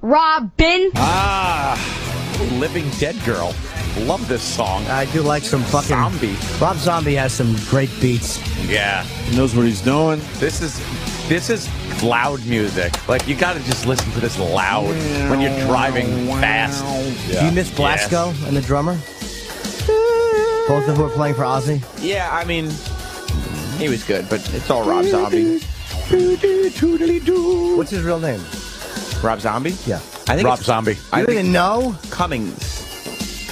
Robin. Living Dead Girl. Love this song. I do like some fucking... Zombie. Rob Zombie has some great beats. Yeah. He knows what he's doing. This is loud music. Like, you got to just listen to this loud when you're driving fast. Yeah. Do you miss Blasco and the drummer? Both of them were playing for Ozzy? Yeah, I mean, he was good, but it's all Rob Zombie. What's his real name? Rob Zombie? Yeah. I think Rob Zombie. I don't even know? Cummings.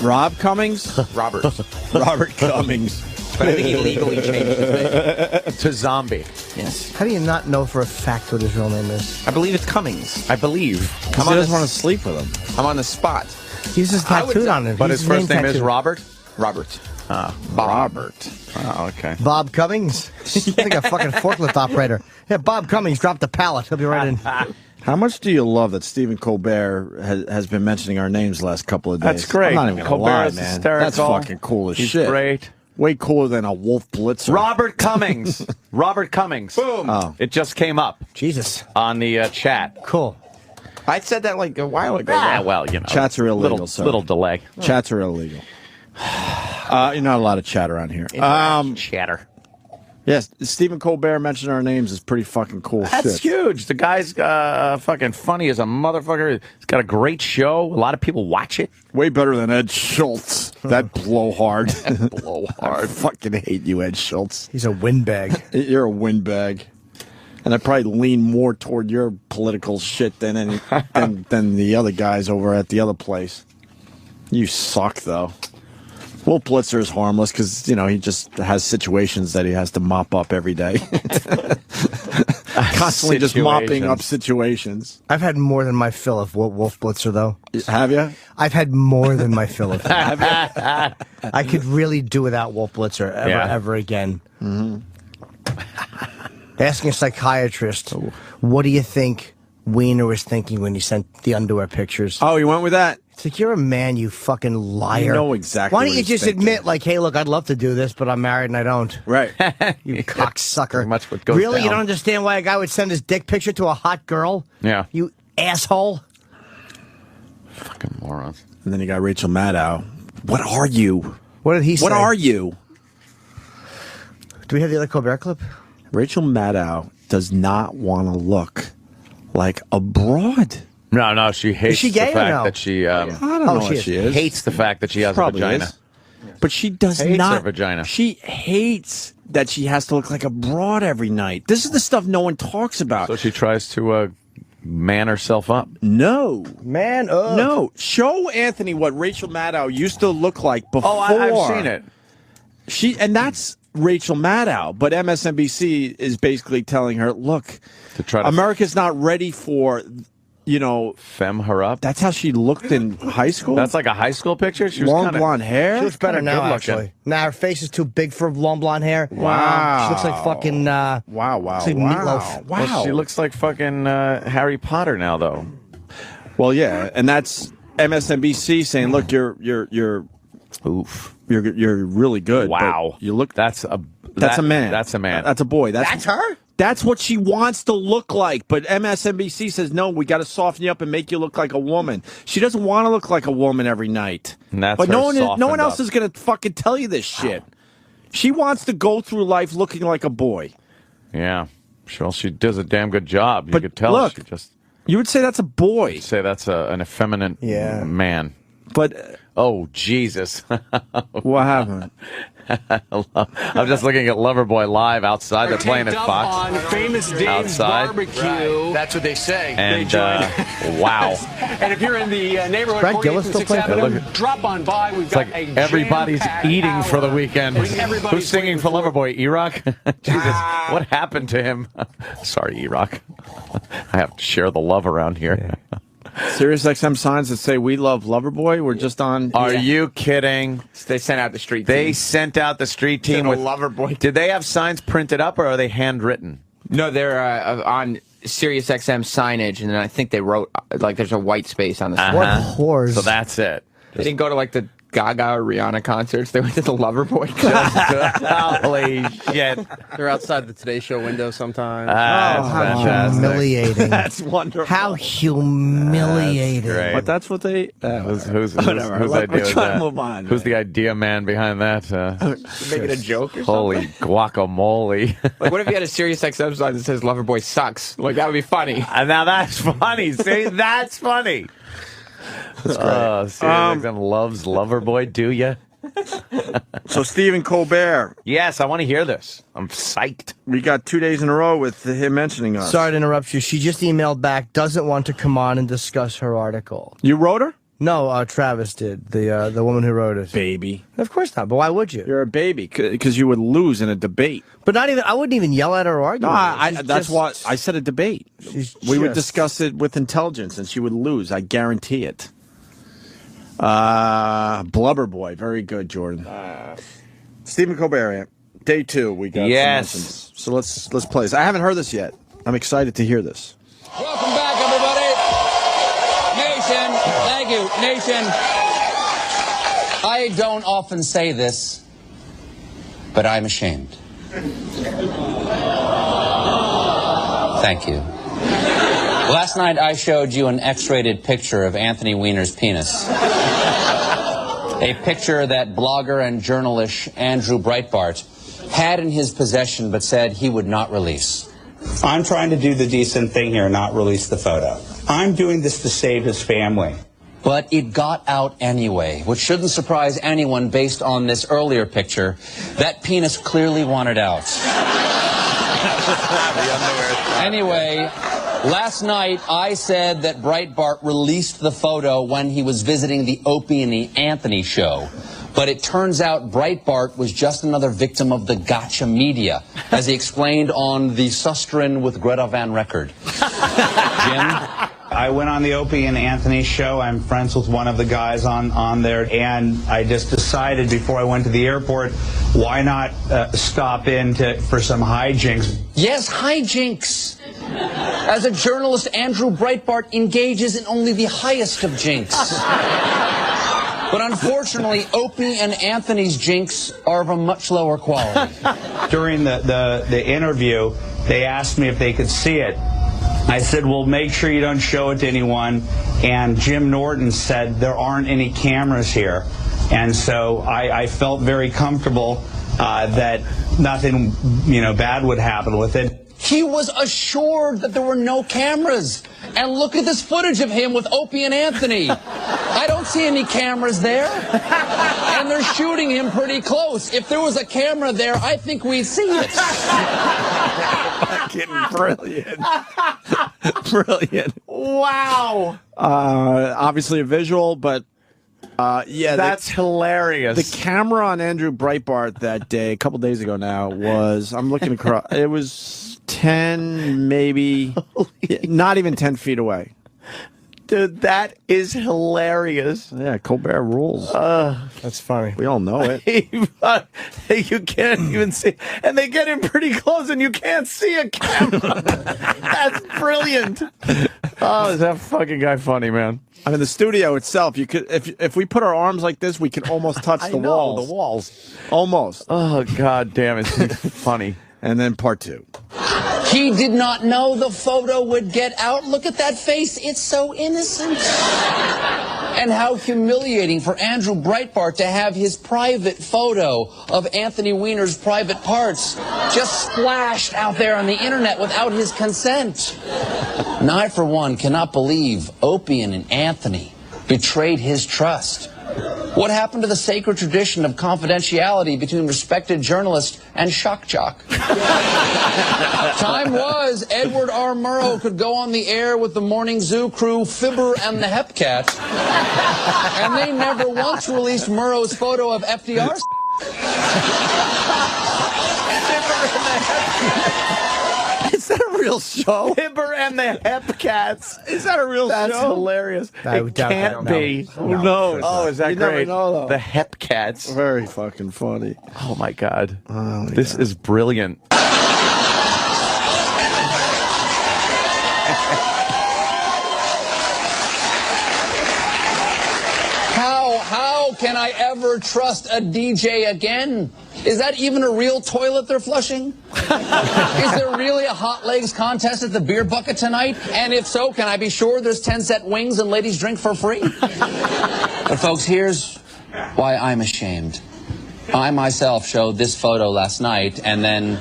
Rob Cummings? Robert. Robert Cummings. But I think he legally changed his name. To Zombie. Yes. How do you not know for a fact what his real name is? I believe it's Cummings. I believe. Because he doesn't want to sleep with him. I'm on the spot. He's just tattooed on him. But his first name is Robert? Robert. Robert. Oh, okay. Bob Cummings? I think a fucking forklift operator. Yeah, Bob Cummings dropped the pallet. He'll be right in. How much do you love that Stephen Colbert has been mentioning our names the last couple of days? That's great. I'm not even gonna Colbert lie, is man. hysterical. That's fucking cool as He's shit. Great. Way cooler than a Wolf Blitzer. Robert Cummings. Robert Cummings. Boom. Oh. It just came up Jesus. on the chat. Cool. I said that like a while ago. Ah, well, you know. Chats are illegal, sir. Little delay. Chats are illegal. You're not allowed to chat around here. Chatter. Yes, Stephen Colbert mentioning our names is pretty fucking cool That's shit. huge. The guy's fucking funny as a motherfucker. He's got a great show. A lot of people watch it. Way better than Ed Schultz. That blowhard. Blowhard. I fucking hate you, Ed Schultz. He's a windbag. You're a windbag. And I probably lean more toward your political shit than than the other guys over at the other place. You suck, though. Will Blitzer is harmless because, you know, he just has situations that he has to mop up every day. Constantly just mopping up situations. I've had more than my fill of Wolf Blitzer, though. Have you? I've had more than my fill of him. I could really do without Wolf Blitzer ever again. Mm-hmm. Asking a psychiatrist, what do you think Weiner was thinking when he sent the underwear pictures? Oh, you went with that? It's like, you're a man, you fucking liar. You know exactly Why don't what you he's just thinking. admit, like, hey, look, I'd love to do this, but I'm married and I don't. Right. You cocksucker. Pretty much what goes Really? down. You don't understand why a guy would send his dick picture to a hot girl? Yeah. You asshole. Fucking morons. And then you got Rachel Maddow. What are you? What did he say? What are you? Do we have the other Colbert clip? Rachel Maddow does not want to look like a broad. No, she hates she gay the or fact no? that she I don't know what she is. hates the fact that she has a Probably vagina. is. But she does Hates not. her vagina. She hates that she has to look like a broad every night. This is the stuff no one talks about. So she tries to man herself up. No. Man up. No. Show Anthony what Rachel Maddow used to look like before. Oh, I've seen it. And that's Rachel Maddow. But MSNBC is basically telling her, look, To try to America's not ready for, you know. femme her up. That's how she looked in high school? That's like a high school picture. She was long kinda, blonde hair? She looks better Kinda now, good actually. looking. Now her face is too big for long blonde hair. Wow. She looks like fucking. Wow. looks like Meatloaf. Wow. Well, she looks like fucking Harry Potter now, though. Well, yeah, and that's MSNBC saying, look, you're Oof. you're really good. Wow. but you look. That's a man. That's a man. That's a boy. That's her? That's what she wants to look like. But MSNBC says, no, we got to soften you up and make you look like a woman. She doesn't want to look like a woman every night. And that's but her no one softened else up. is going to fucking tell you this shit. She wants to go through life looking like a boy. Yeah. Well, she does a damn good job. You But could tell. look, She just You would say that's a boy. say that's an effeminate man. But Oh, Jesus. what happened? I'm just looking at Loverboy live outside. They're playing at Fox. On Famous Dave's Outside. Barbecue. Right. That's what they say. And wow. And if you're in the neighborhood, Brad 48th Gillis and still 6th playing for Avenue, them? drop on by. We've It's got like a everybody's jam-packed eating for the hour. weekend. Everybody's Who's singing for Loverboy? E-Rock? Jesus, what happened to him? Sorry, E-Rock. I have to share the love around here. Sirius XM signs that say we love Loverboy. We're just on. Are you kidding? They sent out the street They team. sent out the street team To the with Loverboy. Did they have signs printed up or are they handwritten? No, they're on Sirius XM signage, and then I think they wrote, like, there's a white space on the side. What whores. So that's it. They didn't go to, like, the Gaga or Rihanna concerts. They went to the Loverboy. Holy shit. They're outside the Today Show window sometimes. That's fantastic. Humiliating. That's wonderful. How humiliating. That's great. But that's what they. Who's Whatever. idea We're is trying that? to move on. Who's the idea man behind that? Make it a joke or Holy guacamole. Like, what if you had a Sirius XM sign that says Loverboy sucks? Like, that would be funny. And now that's funny. See, that's funny. That's great. Sirius XM loves Loverboy, do you? So Stephen Colbert, Yes, I want to hear this. I'm psyched. we got 2 days in a row with him mentioning us. Sorry to interrupt you. She just emailed back, doesn't want to come on and discuss her article. You wrote her? No, Travis did, the woman who wrote it. Baby. Of course not, but why would you? You're a baby because you would lose in a debate. But not even, I wouldn't even yell at her or argue. No, with her. She's that's just- what I said. A debate. We would discuss it with intelligence, and she would lose. I guarantee it. Blubberboy, very good, Jordan. Stephen Colbert, day 2. We got Yes. some mentions. So let's play this. I haven't heard this yet. I'm excited to hear this. Welcome back, everybody. Nation, thank you, nation. I don't often say this, but I'm ashamed. Thank you. Last night I showed you an X-rated picture of Anthony Weiner's penis. A picture that blogger and journalist Andrew Breitbart had in his possession but said he would not release. I'm trying to do the decent thing here, not release the photo. I'm doing this to save his family. But it got out anyway, which shouldn't surprise anyone based on this earlier picture. That penis clearly wanted out. Anyway, last night I said that Breitbart released the photo when he was visiting the Opie and Anthony show. But it turns out Breitbart was just another victim of the gotcha media, as he explained on the Susteren with Greta Van record. Jim? I went on the Opie and Anthony show. I'm friends with one of the guys on there, and I just decided before I went to the airport, why not stop in for some hijinks? Yes, hijinks. As a journalist, Andrew Breitbart engages in only the highest of jinks. But unfortunately, Opie and Anthony's jinx are of a much lower quality. During the interview, they asked me if they could see it. I said, well, make sure you don't show it to anyone. And Jim Norton said there aren't any cameras here. And so I felt very comfortable that nothing, bad would happen with it. He was assured that there were no cameras. And look at this footage of him with Opie and Anthony. I don't see any cameras there. And they're shooting him pretty close. If there was a camera there, I think we'd see it. Fucking brilliant. Brilliant. Wow. Obviously a visual, but yeah. That's hilarious. The camera on Andrew Breitbart that day, a couple days ago now, was, I'm looking across, it was 10, maybe, not even 10 feet away. Dude, that is hilarious. Yeah, Colbert rules. That's funny. We all know it. You can't even see. And they get in pretty close and you can't see a camera. That's brilliant. Oh, is that fucking guy funny, man? I mean, the studio itself, you could, if we put our arms like this, we could almost touch the walls. The walls. Almost. Oh, God damn it. Funny. And then part 2. He did not know the photo would get out. Look at that face. It's so innocent. And how humiliating for Andrew Breitbart to have his private photo of Anthony Weiner's private parts just splashed out there on the internet without his consent. And I, for one, cannot believe Opie and Anthony betrayed his trust. What happened to the sacred tradition of confidentiality between respected journalist and shock jock? Time was Edward R. Murrow could go on the air with the Morning Zoo crew, Fibber and the Hepcat, and they never once released Murrow's photo of FDR's. Is that a real show? Fibber and the Hepcats. Is that a real That's show? hilarious. I It would doubt can't that. be. Who knows? Oh, is that You great? never know, though. The Hepcats. Very fucking funny. Oh, my God. Oh, my This God. is brilliant. How so, can I ever trust a DJ again? Is that even a real toilet they're flushing? Is there really a hot legs contest at the beer bucket tonight? And if so, can I be sure there's 10-cent wings and ladies drink for free? But folks, here's why I'm ashamed. I myself showed this photo last night and then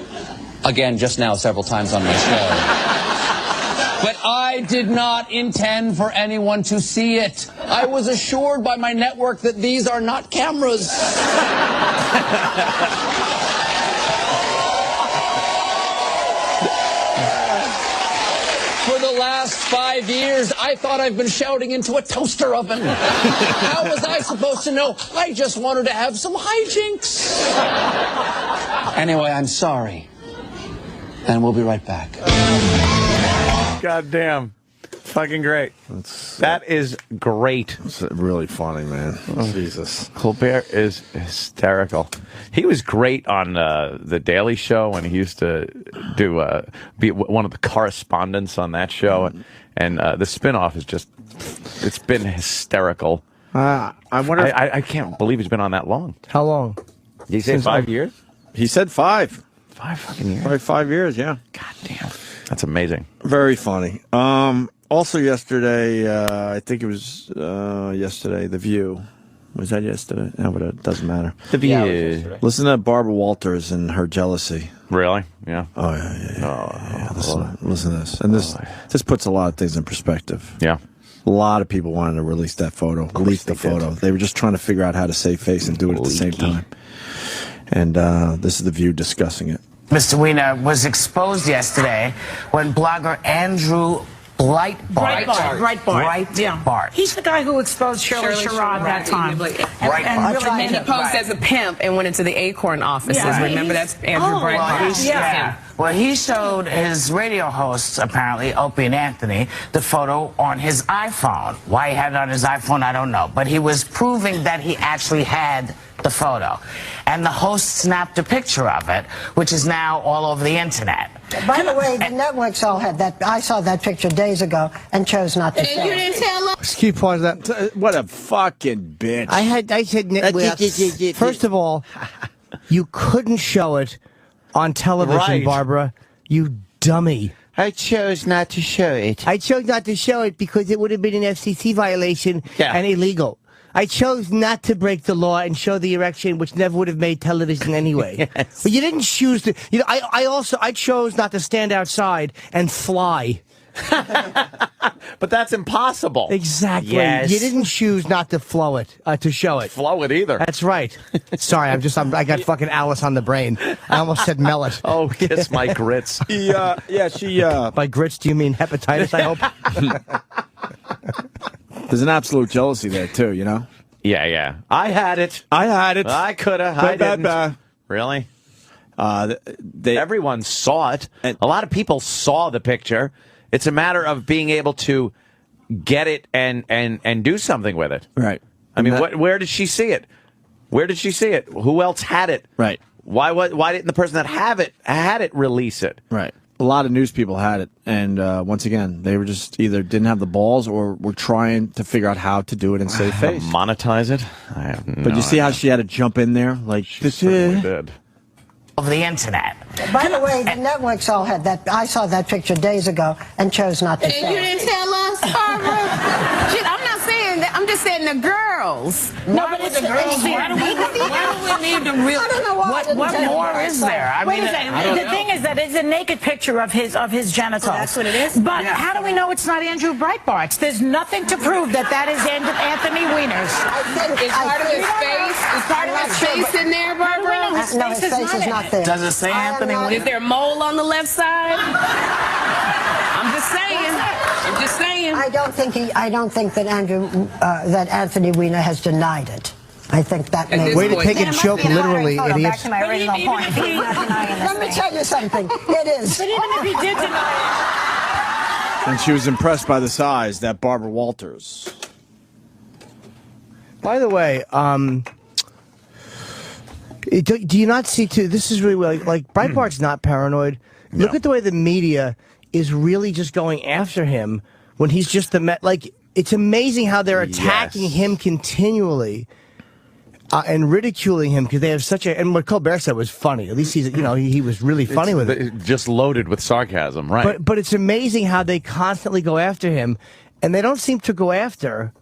again just now several times on my show. But I did not intend for anyone to see it. I was assured by my network that these are not cameras. For the last 5 years, I thought I've been shouting into a toaster oven. How was I supposed to know? I just wanted to have some hijinks. Anyway, I'm sorry. And we'll be right back. God damn. Fucking great. That is great. It's really funny, man. Jesus. Colbert is hysterical. He was great on The Daily Show, and he used to do be one of the correspondents on that show. And the spinoff is just, it's been hysterical. I wonder if, I can't believe he's been on that long. How long? Did he say 5 years? he said 5. 5 fucking years. Probably 5 years, yeah. God damn. That's amazing. Very funny. Also yesterday, I think it was yesterday, The View. Was that yesterday? No, but it doesn't matter. The View. Listen to Barbara Walters and her jealousy. Really? Yeah. Oh, yeah. Listen to this. And this puts a lot of things in perspective. Yeah. A lot of people wanted to release that photo, leak the photo. They were just trying to figure out how to save face and do it at the same time. And this is The View discussing it. Mr. Weiner was exposed yesterday when blogger Andrew Breitbart. Yeah. He's the guy who exposed Shirley Sherrod that time. And he posed as a pimp and went into the Acorn offices. Yeah, Remember, that's Andrew Breitbart. Well, he showed his radio hosts, apparently, Opie and Anthony, the photo on his iPhone. Why he had it on his iPhone, I don't know. But he was proving that he actually had the photo. And the host snapped a picture of it, which is now all over the internet. By the way, the networks all had that. I saw that picture days ago and chose not to show it. You didn't tell us? Can you pause that? What a fucking bitch. I said, first of all, you couldn't show it on television, Right. Barbara. You dummy. I chose not to show it. I chose not to show it because it would have been an FCC violation and illegal. I chose not to break the law and show the erection, which never would have made television anyway. Yes. But you didn't choose to. You know, I chose not to stand outside and fly. But that's impossible. Exactly. Yes. You didn't choose not to flow it, to show it. Flow it either. That's right. Sorry, I got fucking Alice on the brain. I almost said mellet. Oh, kiss my grits. By grits, do you mean hepatitis, I hope? There's an absolute jealousy there, too, you know? Yeah. I had it. I could have. I didn't. Really? Everyone saw it. A lot of people saw the picture. It's a matter of being able to get it and do something with it. Right. I mean, where did she see it? Where did she see it? Who else had it? Right. Why didn't the person that had it release it? Right. A lot of news people had it, and once again, they were just either didn't have the balls or were trying to figure out how to do it and save face. Monetize it? I have no But you see how she had to jump in there? Like, She certainly did. Over the internet. By the way, the networks all had that. I saw that picture days ago and chose not to show You it. didn't tell us, Barbara? Shit, I'm not saying that. I'm just saying the girls. No, but it's the girls. Why do we need to really? I don't know why. What more is there? I Wait mean, a second. The thing is that it's a naked picture of his genitals. Oh, that's what it is? But how do we know it's not Andrew Breitbart's? There's nothing to prove that is Anthony Weiner's. Is part of his face? Is part of his face in there, Barbara? No, his face is not there. Does it say Anthony Weiner? Is there a mole on the left side? I'm just saying. I don't think that Anthony Weiner has denied it. I think that may Way to take a joke literally, Back idiots. to my original point. He's not denying this Let me thing. tell you something. It is. But even if he did deny and she was impressed by the size, that Barbara Walters. By the way, do you not see too? This is really like Breitbart's not paranoid. No. Look at the way the media is really just going after him when he's just like. It's amazing how they're attacking him continually. and ridiculing him because they have such a. And what Colbert said was funny. At least he was really funny with it. Just loaded with sarcasm, right? But it's amazing how they constantly go after him, and they don't seem to go after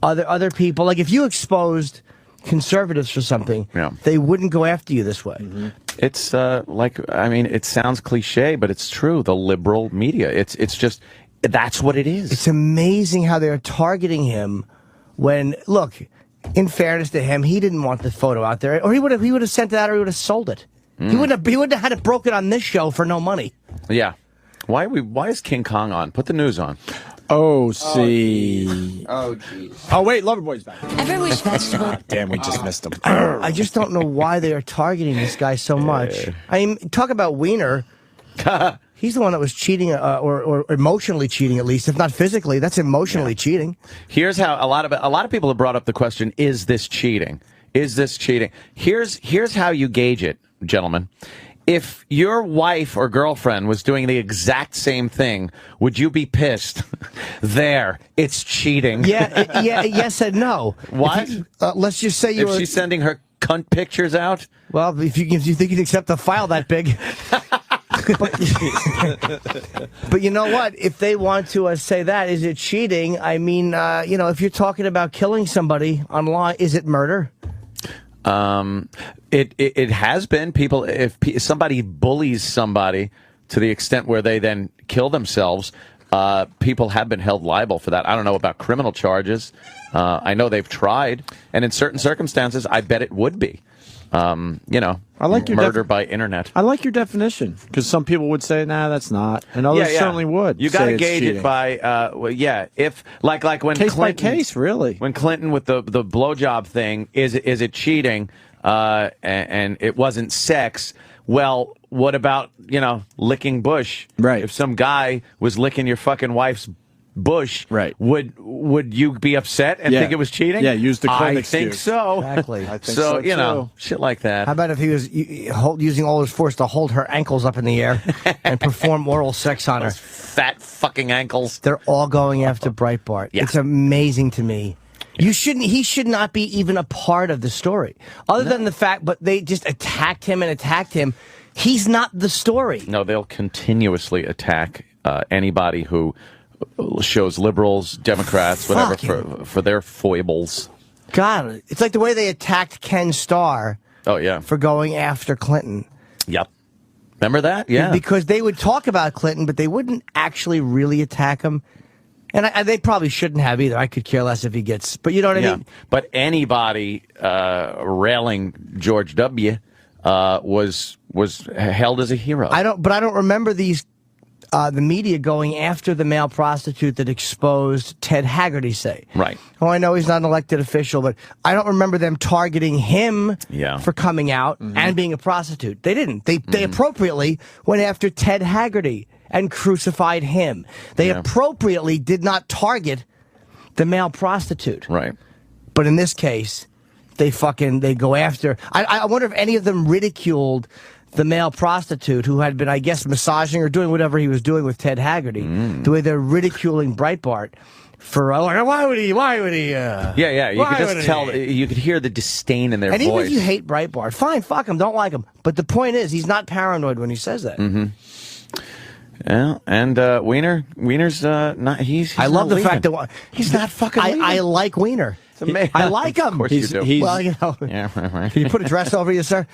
other people. Like if you exposed conservatives for something, they wouldn't go after you this way. It's it sounds cliche, but it's true. The liberal media, it's just that's what it is. It's amazing how they're targeting him. When look, in fairness to him, he didn't want the photo out there, or he would have sent it out, or he would have sold it. He wouldn't have had it broken on this show for no money. Yeah. Why is King Kong on? Put the news on. Oh, see. Oh, jeez. Oh, wait, Loverboy's back. Ever wish vegetable? Damn, we just missed him. I just don't know why they are targeting this guy so much. I mean, talk about Weiner. He's the one that was cheating, or emotionally cheating, at least, if not physically. That's emotionally cheating. Here's how a lot of people have brought up the question: is this cheating? Is this cheating? Here's how you gauge it, gentlemen. If your wife or girlfriend was doing the exact same thing, would you be pissed? There, it's cheating. Yes and no. What? Let's just say if she's sending her cunt pictures out. Well, if you think you'd accept a file that big. But you know what? If they want to say that, is it cheating? I mean, if you're talking about killing somebody online, is it murder? It has been. People, if somebody bullies somebody to the extent where they then kill themselves, people have been held liable for that. I don't know about criminal charges. I know they've tried, and in certain circumstances, I bet it would be. I like your murder by internet. I like your definition because some people would say, "Nah, that's not," and others certainly would. You got to gauge it by, if like when case Clinton, by case, really. When Clinton with the blowjob thing, is it cheating? And it wasn't sex. Well, what about licking Bush? Right. If some guy was licking your fucking wife's bush, right? Would you be upset and think it was cheating? Yeah, use the Clinton I think excuse. so. Exactly. I think so too. Shit like that. How about if he was using all his force to hold her ankles up in the air and perform oral sex on her? Fat fucking ankles. They're all going after Breitbart. Yeah. It's amazing to me. He should not be even a part of the story. Other than the fact, but they just attacked him. He's not the story. No, they'll continuously attack anybody who shows liberals, Democrats, whatever, for their foibles. God, it's like the way they attacked Ken Starr. Oh, yeah. For going after Clinton. Yep. Remember that? Yeah. Because they would talk about Clinton, but they wouldn't actually really attack him. And they probably shouldn't have either. I could care less if he gets... But you know what I mean? But anybody railing George W. Was held as a hero. I don't remember these... the media going after the male prostitute that exposed Ted Haggerty, say. Right. Oh, I know he's not an elected official, but I don't remember them targeting him for coming out and being a prostitute. They didn't. They appropriately went after Ted Haggerty and crucified him. They appropriately did not target the male prostitute. Right. But in this case, they go after... I wonder if any of them ridiculed the male prostitute who had been, I guess, massaging or doing whatever he was doing with Ted Haggerty, the way they're ridiculing Breitbart for, why would he? You could just tell, you could hear the disdain in their voice. And even if you hate Breitbart, fine, fuck him, don't like him. But the point is, he's not paranoid when he says that. Yeah, and Weiner's not, I love the fact that he's not fucking leaving. I like Weiner. I like him. Of course you do. Well, can you put a dress over you, sir?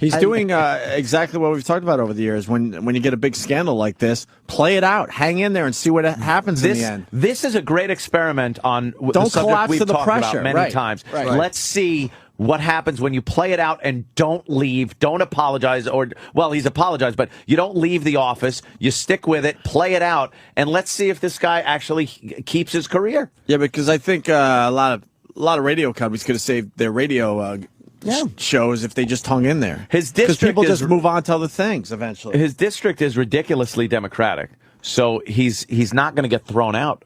He's doing exactly what we've talked about over the years. When you get a big scandal like this, play it out, hang in there, and see what happens in the end. This is a great experiment on Don't the subject collapse we've to the talked pressure. about many times. Right. Let's see what happens when you play it out and don't leave, don't apologize, he's apologized, but you don't leave the office, you stick with it, play it out, and let's see if this guy actually keeps his career. Yeah, because I think a lot of radio companies could have saved their radio shows if they just hung in there. His district, because people just move on to other things eventually. His district is ridiculously Democratic, so he's not going to get thrown out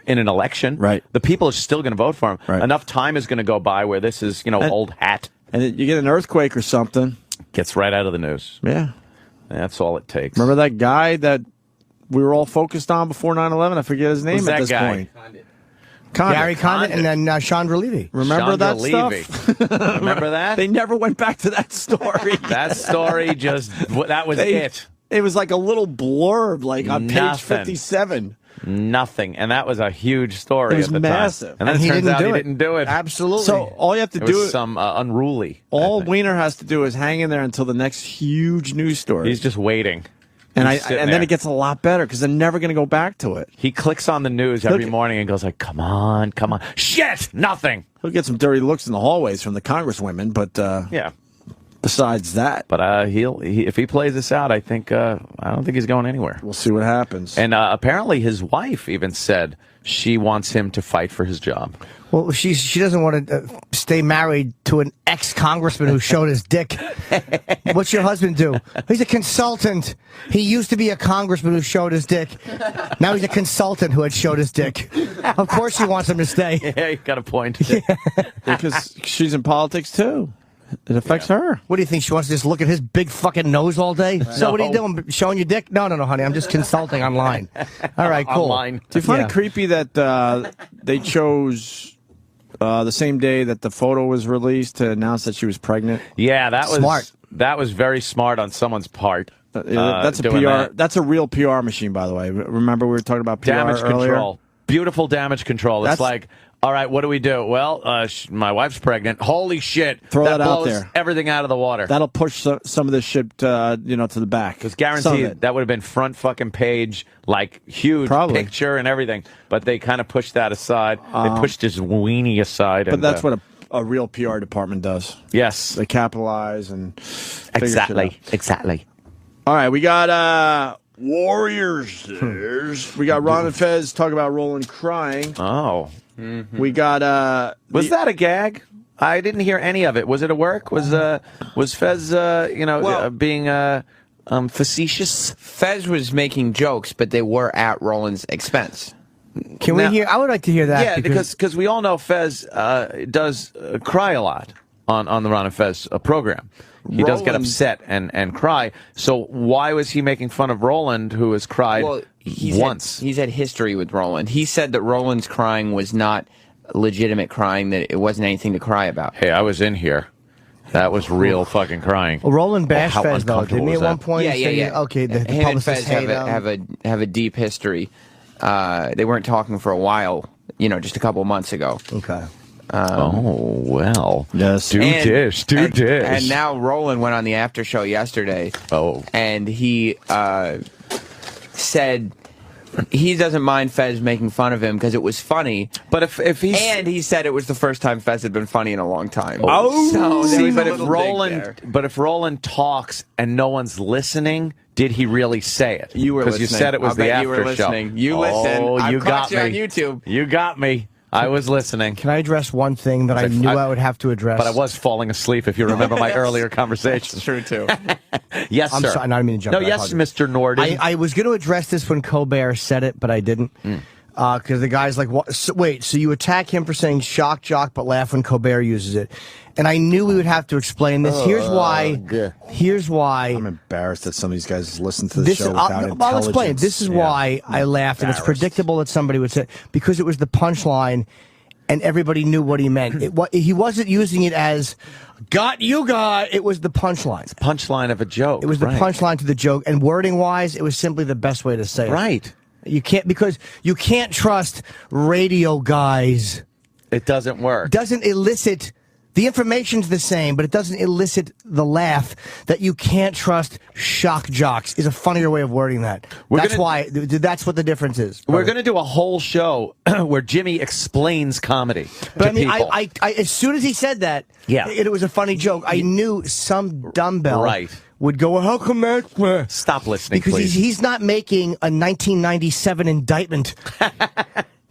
in an election. Right. The people are still going to vote for him. Right. Enough time is going to go by where this is, old hat. And you get an earthquake or something, gets right out of the news. Yeah. That's all it takes. Remember that guy that we were all focused on before 9/11? I forget his name at this point. Gary Condit, and then Chandra Levy. Remember that Levy. stuff? Remember that? They never went back to that story. That story that was it. It was like a little blurb, like on page 57. Nothing. And that was a huge story. It was at the massive. Time. And then it turns out he didn't do it. Absolutely. So all you have to do is some unruly. All Weiner has to do is hang in there until the next huge news story. He's just waiting. And then it gets a lot better because they're never going to go back to it. He clicks on the news every morning and goes like, "Come on, come on, shit, nothing." He'll get some dirty looks in the hallways from the congresswomen, but yeah. Besides that, but if he plays this out, I don't think he's going anywhere. We'll see what happens. And apparently, his wife even said she wants him to fight for his job. Well, she doesn't want to stay married to an ex-congressman who showed his dick. What's your husband do? He's a consultant. He used to be a congressman who showed his dick. Now he's a consultant who had showed his dick. Of course she wants him to stay. Yeah, you got a point. Yeah. Because she's in politics, too. It affects her. What do you think? She wants to just look at his big fucking nose all day? So what are you doing? Showing your dick? No, honey. I'm just consulting online. All right, cool. Online. Do you find it creepy that they chose the same day that the photo was released to announce that she was pregnant? Yeah, that was smart. That was very smart on someone's part. That's a PR. That's a real PR machine, by the way. Remember we were talking about PR damage earlier? control. Beautiful damage control. It's like, all right, what do we do? Well, my wife's pregnant. Holy shit! Throw that out blows there. Everything out of the water. That'll push some of this shit, to the back. Because guaranteed that would have been front fucking page, like huge picture and everything. But they kind of pushed that aside. They pushed his weenie aside. But that's what a real PR department does. Yes, they capitalize and exactly. All right, we got Warriors. We got Ron and Fez talk about Roland crying. Oh. Mm-hmm. We got was that a gag? I didn't hear any of it. Was it a work? Was Fez being facetious? Fez was making jokes, but they were at Roland's expense. Can we hear? I would like to hear that. Yeah, because we all know Fez does cry a lot on the Ron and Fez program. He does get upset and cry. So why was he making fun of Roland, who has cried once? He's had history with Roland. He said that Roland's crying was not legitimate crying, that it wasn't anything to cry about. Hey, I was in here. That was real fucking crying. Well, Roland bashed Fez, though, didn't he, at one point? Yeah. Okay, the him and Fez publicists have a deep history. They weren't talking for a while, just a couple of months ago. Okay. Oh, well. Yes. Do dish. And now Roland went on the after show yesterday. Oh. And he said he doesn't mind Fez making fun of him because it was funny. But if he's... And he said it was the first time Fez had been funny in a long time. Oh. So See, but if Roland talks and no one's listening... Did he really say it? You were listening. Because you said it was the after you were listening. show. You listened. Oh, you got me on YouTube. You got me. I was listening. Can I address one thing that I knew I would have to address? But I was falling asleep, if you remember my earlier conversation. That's true, too. Yes, sir. I'm sorry, I didn't mean to jump No, in. yes, Mr. Norden. I was going to address this when Colbert said it, but I didn't. Because the guy's like, what? So, wait, so you attack him for saying shock jock, but laugh when Colbert uses it. And I knew we would have to explain this. Here's why. I'm embarrassed that some of these guys listen to the show without intelligence. I'll explain. This is why I laughed, and it's predictable that somebody would say, because it was the punchline, and everybody knew what he meant. He wasn't using it as, got you guy. It was the punchline. It's the punchline of a joke. It was the punchline to the joke, and wording-wise, it was simply the best way to say it. Right. Because you can't trust radio guys. It doesn't work. Doesn't elicit... The information's the same, but it doesn't elicit the laugh that you can't trust shock jocks is a funnier way of wording that. That's what the difference is. We're going to do a whole show where Jimmy explains comedy But to I mean, people. I as soon as he said that, it was a funny joke. I knew some dumbbell would go, how come that? Stop listening, because please. he's not making a 1997 indictment.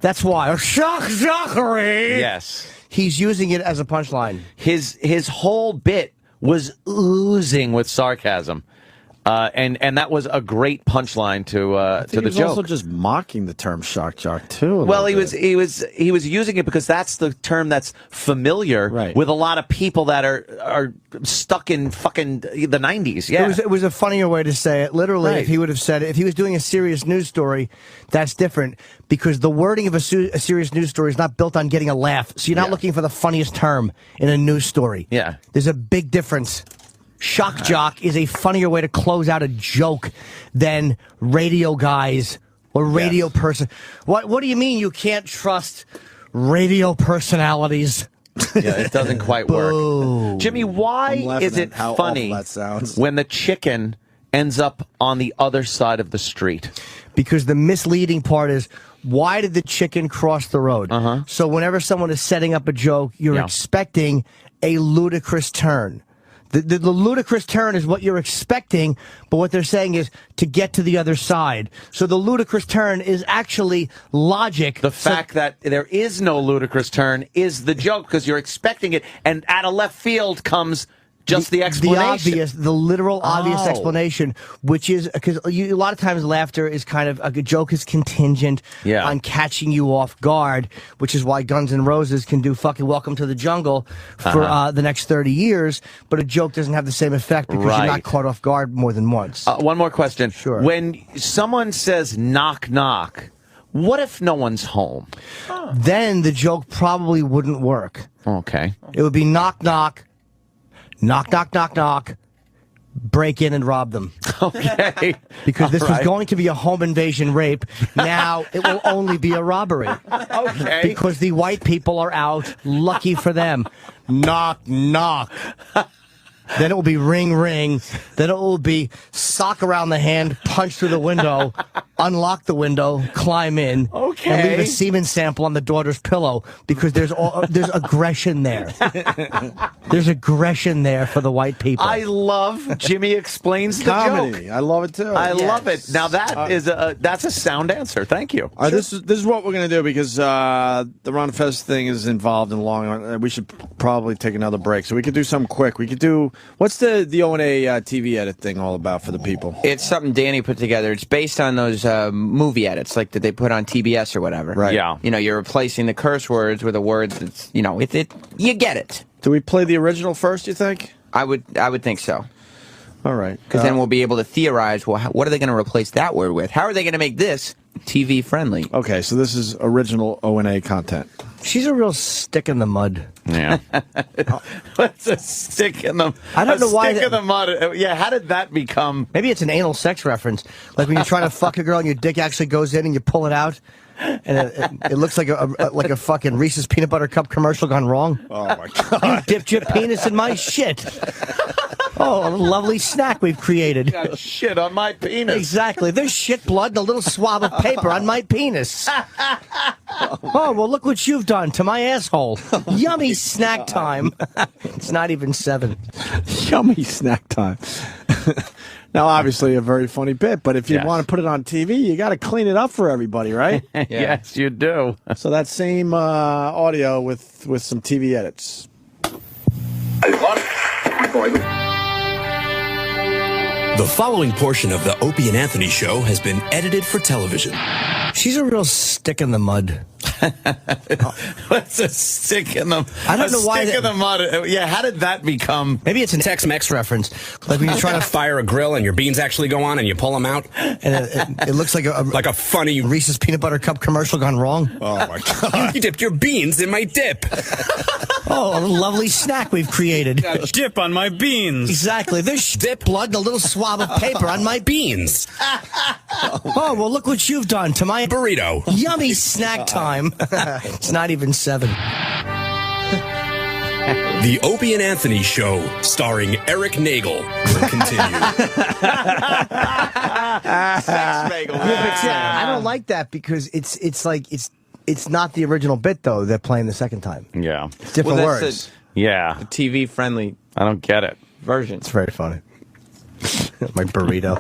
That's why. Shock jockery! Yes. He's using it as a punchline. His whole bit was oozing with sarcasm. And that was a great punchline to the he was joke. also just mocking the term shock jock too. Well, he was using it because that's the term that's familiar with a lot of people that are stuck in fucking the 90s. Yeah, it was a funnier way to say it. Literally, if he would have said it, if he was doing a serious news story, that's different because the wording of a serious news story is not built on getting a laugh. So you're not looking for the funniest term in a news story. Yeah, there's a big difference. Shock jock is a funnier way to close out a joke than radio guys or radio person. What do you mean you can't trust radio personalities? Yeah, it doesn't quite work. Jimmy, why is it funny when the chicken ends up on the other side of the street? Because the misleading part is, why did the chicken cross the road? So whenever someone is setting up a joke, you're expecting a ludicrous turn. The ludicrous turn is what you're expecting, but what they're saying is to get to the other side. So the ludicrous turn is actually logic. The fact that there is no ludicrous turn is the joke because you're expecting it, and out of left field comes just the explanation. The literal obvious explanation, which is because a lot of times laughter is kind of a joke is contingent on catching you off guard, which is why Guns N' Roses can do fucking Welcome to the Jungle for the next 30 years, but a joke doesn't have the same effect because you're not caught off guard more than once. One more question. Sure. When someone says knock knock, what if no one's home? Then the joke probably wouldn't work. Okay. It would be knock knock. Knock, knock, knock, knock, break in and rob them. Okay. Because this was going to be a home invasion rape. Now it will only be a robbery. Okay. Because the white people are out. Lucky for them. Knock, knock. Then it will be ring, ring. Then it will be sock around the hand, punch through the window, unlock the window, climb in, and leave a semen sample on the daughter's pillow because there's aggression there. There's aggression there for the white people. I love Jimmy explains the comedy. joke. I love it too. I love it. Now that is that's a sound answer. Thank you. This is what we're gonna do because the Ron Fest thing is involved in the long run. We should probably take another break, so we could do something quick. We could do. What's the O&A TV edit thing all about for the people? It's something Danny put together. It's based on those movie edits, like that they put on TBS or whatever. Right. Yeah. You know, you're replacing the curse words with a word that's, you know, you get it. Do we play the original first, you think? I would think so. All right. Because then we'll be able to theorize, well, what are they going to replace that word with? How are they going to make this TV friendly? Okay, so this is original O&A content. She's a real stick in the mud. Yeah. What's a stick in the I don't know why stick in the mud. Yeah, how did that become? Maybe it's an anal sex reference. Like when you're trying to fuck a girl and your dick actually goes in and you pull it out. And it looks like a fucking Reese's peanut butter cup commercial gone wrong. Oh my god! You dipped your penis in my shit. Oh, a lovely snack we've created. Got shit on my penis. Exactly. There's shit blood and a little swab of paper on my penis. Oh, well, look what you've done to my asshole. Yummy snack time. It's not even 7. Yummy snack time. Now, obviously, a very funny bit, but if you want to put it on TV, you got to clean it up for everybody, right? Yes, you do. So that same audio with some TV edits. The following portion of the Opie and Anthony show has been edited for television. She's a real stick in the mud. What's a stick in the? I don't know why. Stick in the mud. Yeah, how did that become? Maybe it's an Tex-Mex reference. Like when you're trying to fire a grill and your beans actually go on and you pull them out, and it looks like a funny Reese's peanut butter cup commercial gone wrong. Oh my god! You dipped your beans in my dip. Oh, a lovely snack we've created. Dip on my beans. Exactly. There's dip blood and a little swab of paper on my beans. Oh, well, look what you've done to my burrito. Yummy snack time. It's not even 7. The Opie and Anthony Show, starring Eric Nagel, will continue. I don't like that because it's not the original bit though. They're playing the second time. Yeah, it's different words. Yeah, a TV friendly. I don't get it. Version. It's very funny. My burrito.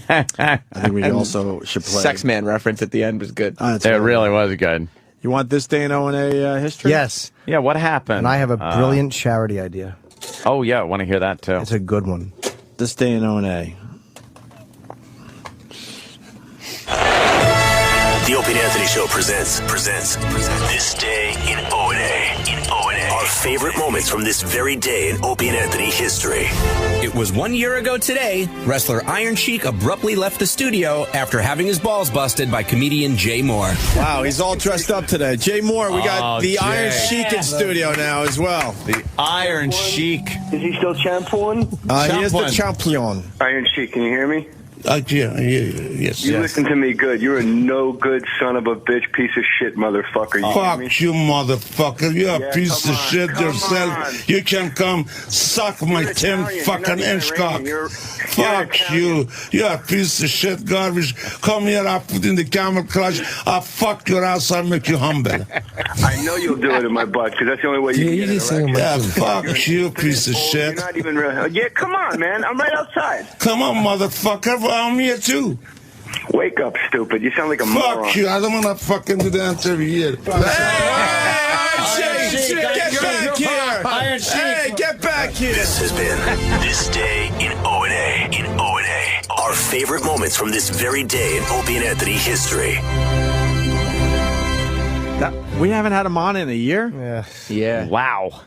I think we also should play. Sex Man reference at the end was good. It really was good. You want this day in O&A history? Yes. Yeah, what happened? And I have a brilliant charity idea. Oh, yeah, I want to hear that, too. It's a good one. This day in O&A. The Opie and Anthony Show presents This Day in O&A. Our favorite moments from this very day in Opie and Anthony history. It was 1 year ago today, wrestler Iron Sheik abruptly left the studio after having his balls busted by comedian Jay Moore. Wow, he's all dressed up today. Jay Moore, we got the Jay. Iron Sheik in studio now as well. The Iron Sheik. Is he still champion? He is the champion. Iron Sheik, can you hear me? Yes. You listen to me good. You're a no good son of a bitch, piece of shit motherfucker. You hear me? Fuck you, motherfucker. You're a piece of shit yourself. on. You can come suck my You're 10 Italian. fucking You're not inch even cock. Iranian. You're Fuck you. You're a piece of shit garbage. Come here, I'll put in the camel clutch. I'll fuck your ass. I'll make you humble. I know you'll do it in my butt, because that's the only way you can get it. Yeah, fuck you, piece of shit. You're not even real. Yeah, come on, man. I'm right outside. Come on, motherfucker. I'm here too. Wake up, stupid. You sound like a moron. Fuck you. I don't want to fucking do the interview here. Hey, Sheik, get back here. Iron Sheik. Hey, get back here. This has been This Day in O&A. Our favorite moments from this very day in Opie and Anthony history. We haven't had him on in a year? Yeah. Wow.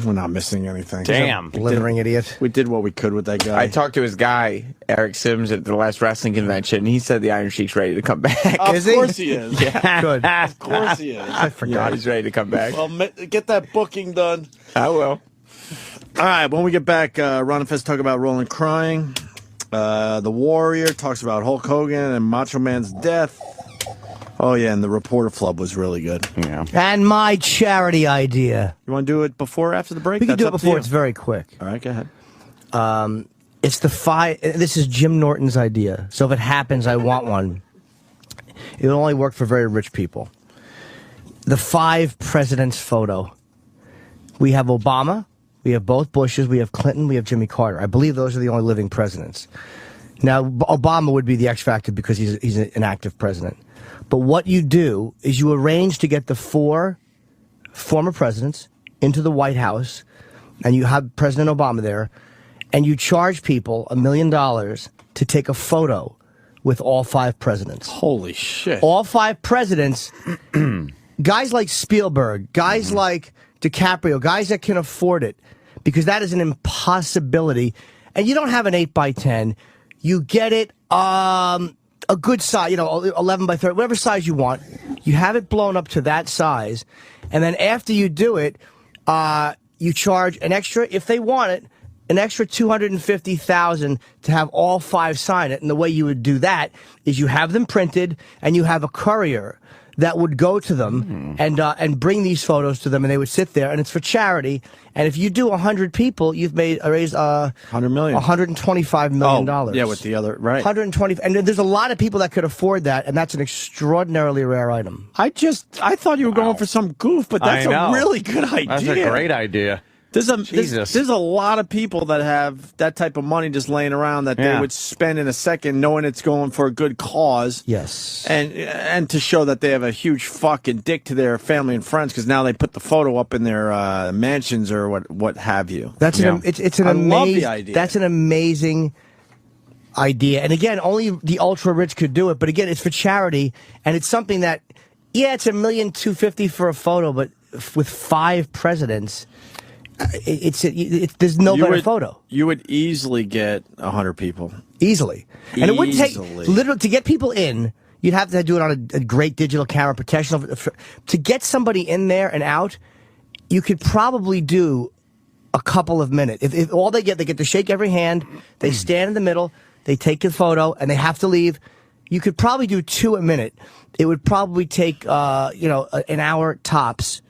We're not missing anything. Damn. Blithering idiot. We did what we could with that guy. I talked to his guy, Eric Sims, at the last wrestling convention, and he said the Iron Sheik's ready to come back. Of course he is. Yeah. Good. Of course he is. I forgot. Yeah, he's ready to come back. Well, get that booking done. I will. All right, when we get back, Ron and Fez talk about Roland crying. The Warrior talks about Hulk Hogan and Macho Man's death. Oh, yeah, and the reporter flub was really good. Yeah. And my charity idea. You want to do it before or after the break? We can That's do it up to before. you. It's very quick. All right, go ahead. It's the five. This is Jim Norton's idea. So if it happens, I want one. It'll only work for very rich people. The 5 presidents photo. We have Obama. We have both Bushes. We have Clinton. We have Jimmy Carter. I believe those are the only living presidents. Now, Obama would be the X factor because he's an active president. But what you do is you arrange to get the 4 former presidents into the White House, and you have President Obama there, and you charge people $1 million to take a photo with all 5 presidents. Holy shit. All 5 presidents, guys like Spielberg, guys like DiCaprio, guys that can afford it, because that is an impossibility. And you don't have an 8x10. You get it a good size, 11 by 30, whatever size you want. You have it blown up to that size. And then after you do it, you charge an extra, if they want it, an extra $250,000 to have all 5 sign it. And the way you would do that is you have them printed and you have a courier that would go to them and bring these photos to them, and they would sit there, and it's for charity. And if you do 100 people, you've raised $100 million, $125 million. Yeah, with the other 120, and there's a lot of people that could afford that, and that's an extraordinarily rare item. I thought you were going for some goof, but that's a really good idea. That's a great idea. There's a lot of people that have that type of money just laying around that they would spend in a second knowing it's going for a good cause. Yes. And to show that they have a huge fucking dick to their family and friends because now they put the photo up in their mansions or what have you. That's it's an I amazing love the idea. That's an amazing idea. And again, only the ultra rich could do it, but again, it's for charity, and it's something that it's $1,250,000 for a photo, but with 5 presidents, there's no better photo. You would easily get 100 people. Easily. And it wouldn't take, literally, to get people in, you'd have to do it on a great digital camera protection. To get somebody in there and out, you could probably do a couple of minutes. If all they get to shake every hand, they stand in the middle, they take the photo, and they have to leave. You could probably do 2 a minute. It would probably take, an hour tops.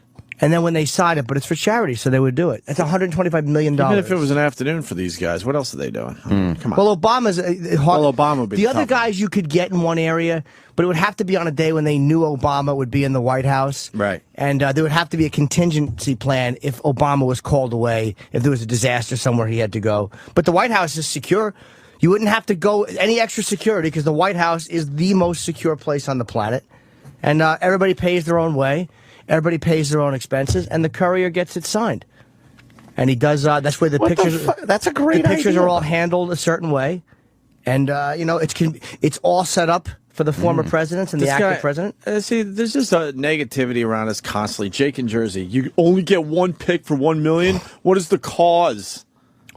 And then when they sign it, but it's for charity, so they would do it. That's $125 million. Even if it was an afternoon for these guys, what else are they doing? Come on. Well, Obama's Obama would be the other guys you could get in one area, but it would have to be on a day when they knew Obama would be in the White House. Right. And there would have to be a contingency plan if Obama was called away, if there was a disaster somewhere he had to go. But the White House is secure. You wouldn't have to go any extra security because the White House is the most secure place on the planet. And everybody pays their own way. Everybody pays their own expenses, and the courier gets it signed. And he does. That's where the pictures. That's a great idea. The pictures idea. are all handled a certain way, and it's all set up for the former presidents and the active president? See, there's just a negativity around us constantly. Jake in Jersey, you only get one pick for $1 million. What is the cause?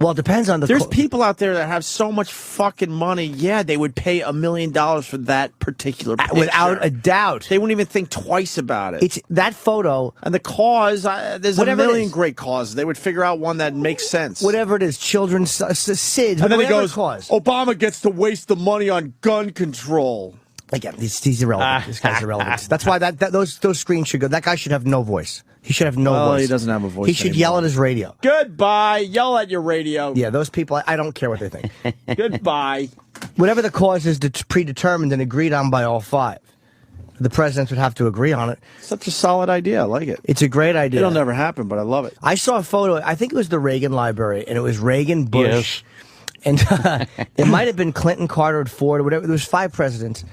Well, it depends on the. There's people out there that have so much fucking money. Yeah, they would pay $1 million for that particular picture. Without a doubt. They wouldn't even think twice about it. It's that photo. And the cause, there's a million great causes. They would figure out one that makes sense. Whatever it is, children's SIDS. And then he goes, cause. Obama gets to waste the money on gun control. Again, he's irrelevant. This guy's irrelevant. That's why those screens should go. That guy should have no voice. He should have no voice. He doesn't have a voice. He should yell at his radio. Goodbye. Yell at your radio. Yeah, those people, I don't care what they think. Goodbye. Whatever the cause is predetermined and agreed on by all five. The presidents would have to agree on it. Such a solid idea. I like it. It's a great idea. It'll never happen, but I love it. I saw a photo. I think it was the Reagan Library, and it was Reagan, Bush, and it might have been Clinton, Carter, and Ford, or whatever. There was 5 presidents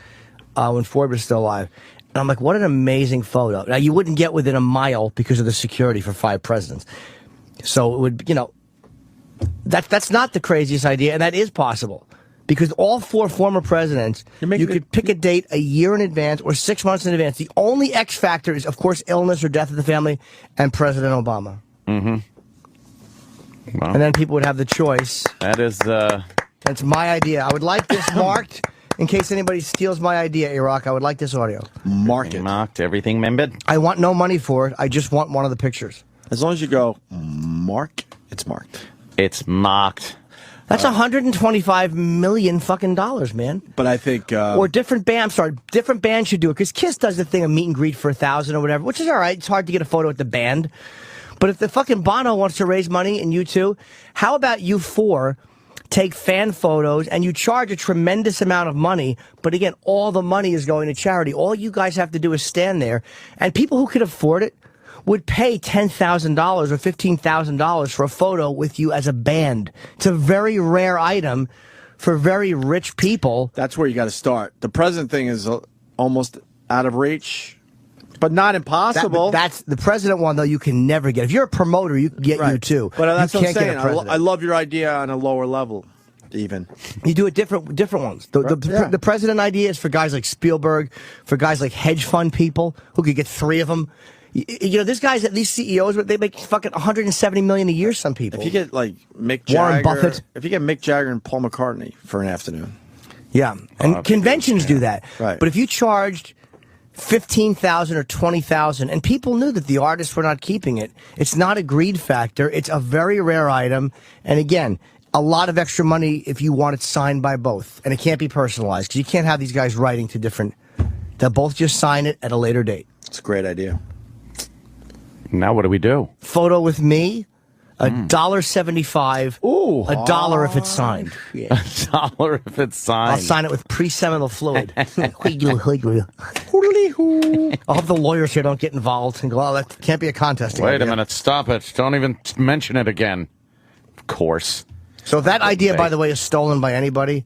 when Ford was still alive. And I'm like, what an amazing photo. Now, you wouldn't get within a mile because of the security for 5 presidents. So it would, that's not the craziest idea, and that is possible. Because all 4 former presidents, you could pick a date a year in advance or 6 months in advance. The only X factor is, of course, illness or death of the family and President Obama. Mm-hmm. Well, and then people would have the choice. That is... That's my idea. I would like this marked. In case anybody steals my idea, Iraq, I would like this audio. Mark it. Marked, everything remembered. I want no money for it. I just want one of the pictures. As long as you go, mark, it's marked. It's marked. That's $125 million fucking dollars, man. But I think... or different bands, different bands should do it. Because Kiss does the thing of meet and greet for $1,000 or whatever, which is all right. It's hard to get a photo with the band. But if the fucking Bono wants to raise money and you too, how about you 4... take fan photos, and you charge a tremendous amount of money, but again, all the money is going to charity. All you guys have to do is stand there, and people who could afford it would pay $10,000 or $15,000 for a photo with you as a band. It's a very rare item for very rich people. That's where you got to start. The president thing is almost out of reach, but not impossible. That's the president one, though. You can never get. If you're a promoter, you can get you too. But that's you what I'm can't saying. Get a I love your idea on a lower level, even. You do it different ones. The president idea is for guys like Spielberg, for guys like hedge fund people who could get 3 of them. These CEOs, they make fucking $170 million a year. Some people. If you get like Mick Jagger, Warren Buffett, if you get Mick Jagger and Paul McCartney for an afternoon, yeah, and conventions do that. Right. But if you charged $15,000 or $20,000, and people knew that the artists were not keeping it, it's not a greed factor. It's a very rare item, and again, a lot of extra money if you want it signed by both, and it can't be personalized because you can't have these guys writing to different. They'll both just sign it at a later date. It's a great idea. Now what do we do? Photo with me, $1.75. Ooh, $1 if it's signed. Yeah. $1 if it's signed. I'll sign it with pre-seminal fluid. I'll have the lawyers here don't get involved and go, oh, that can't be a contest. Wait a minute, stop it. Don't even mention it again. Of course. So if that idea, by the way, is stolen by anybody,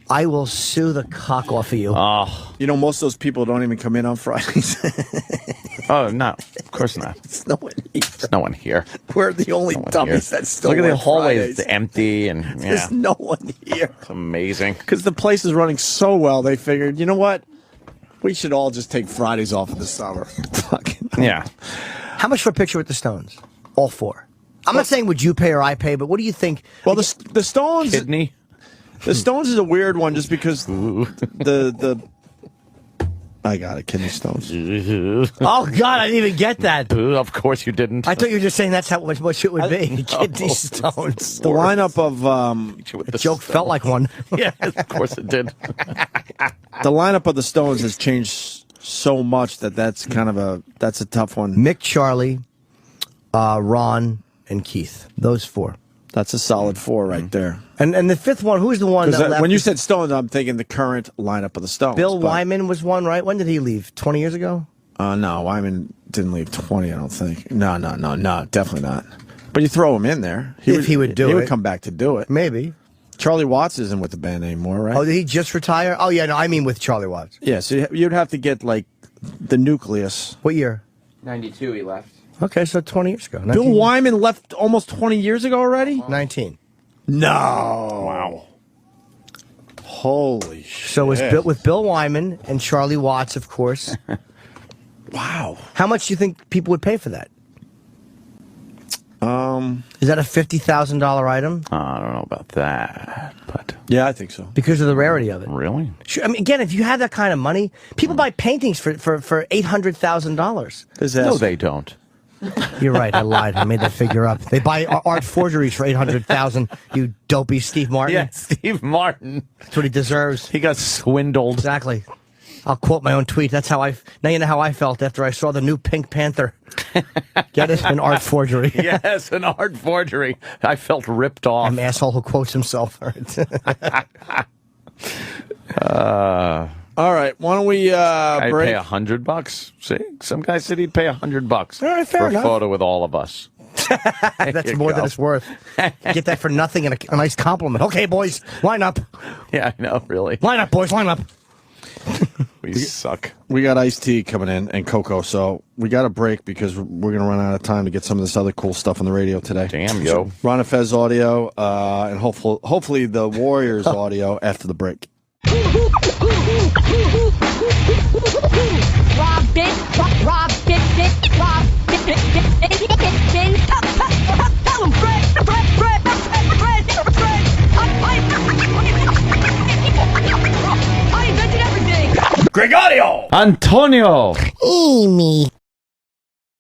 I will sue the cock off of you. Oh. You know, most of those people don't even come in on Fridays. Oh, no. Of course not. There's no one here. There's no one here. We're the only dummies that still look at the work hallway. Fridays. It's empty. And There's no one here. It's amazing. Because the place is running so well, they figured, you know what? We should all just take Fridays off of the summer. Yeah. How much for a picture with the Stones? All 4. I'm not saying would you pay or I pay, but what do you think? Well, the Stones... Kidney? The Stones is a weird one just because the I got it, kidney stones. Oh, God, I didn't even get that. Of course you didn't. I thought you were just saying that's how much it would be. Kidney stones. The lineup of... the joke felt like one. Yeah, of course it did. The lineup of the Stones has changed so much that's kind of that's a tough one. Mick, Charlie, Ron, and Keith. Those 4. That's a solid 4 right there. And the 5th one, who's the one that left? When you said Stones, I'm thinking the current lineup of the Stones. Bill Wyman was one, right? When did he leave? 20 years ago? No, Wyman didn't leave 20, I don't think. No, definitely not. But you throw him in there. He would do it. He would come back to do it. Maybe. Charlie Watts isn't with the band anymore, right? Oh, did he just retire? Oh, yeah, no, I mean with Charlie Watts. Yeah, so you'd have to get, like, the nucleus. What year? 92 he left. Okay, so 20 years ago. Bill Wyman left almost 20 years ago already? 19. No. Wow. Holy shit. So it was with Bill Wyman and Charlie Watts, of course. Wow. How much do you think people would pay for that? Is that a $50,000 item? I don't know about that, but yeah, I think so. Because of the rarity of it. Really? Sure. I mean, again, if you had that kind of money, people buy paintings for $800,000. No, they don't. You're right. I lied. I made that figure up. They buy art forgeries for $800,000. You dopey Steve Martin. Yeah, Steve Martin. That's what he deserves. He got swindled. Exactly. I'll quote my own tweet. That's how now you know how I felt after I saw the new Pink Panther. Get it? An art forgery. Yes, an art forgery. I felt ripped off. I'm an asshole who quotes himself. All right, why don't we I'd break? pay $100. See, some guy said he'd pay $100 All right, fair for enough. a photo with all of us. That's more than it's worth. Get that for nothing and a nice compliment. Okay, boys, line up. Yeah, I know, really. Line up, boys, line up. We suck. We got iced tea coming in and cocoa, so we got a break because we're going to run out of time to get some of this other cool stuff on the radio today. Damn, yo. So, Ron and Fez audio, and hopefully the Warriors audio after the break. Gregorio! Antonio! Amy.